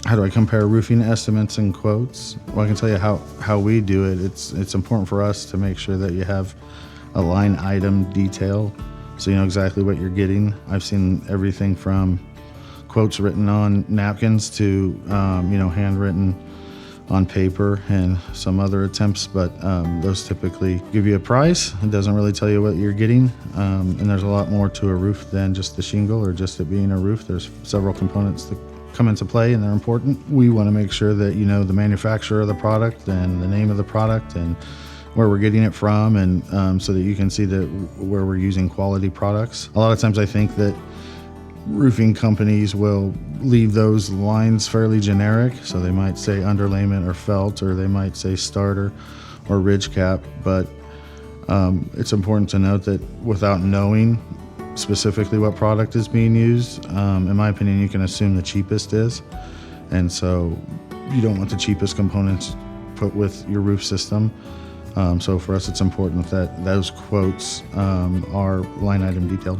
How do I compare roofing estimates and quotes? Well, I can tell you how we do it. It's important for us to make sure that you have a line item detail so you know exactly what you're getting. I've seen everything from quotes written on napkins to handwritten on paper and some other attempts, but those typically give you a price. It doesn't really tell you what you're getting, and there's a lot more to a roof than just the shingle or just it being a roof. There's several components that come into play, and they're important. We want to make sure that you know the manufacturer of the product and the name of the product and where we're getting it from, and so that you can see that where we're using quality products. A lot of times I think that roofing companies will leave those lines fairly generic, so they might say underlayment or felt, or they might say starter or ridge cap, but it's important to note that without knowing specifically what product is being used, in my opinion, you can assume the cheapest is, and so you don't want the cheapest components put with your roof system. So for us, it's important that those quotes are line item detailed.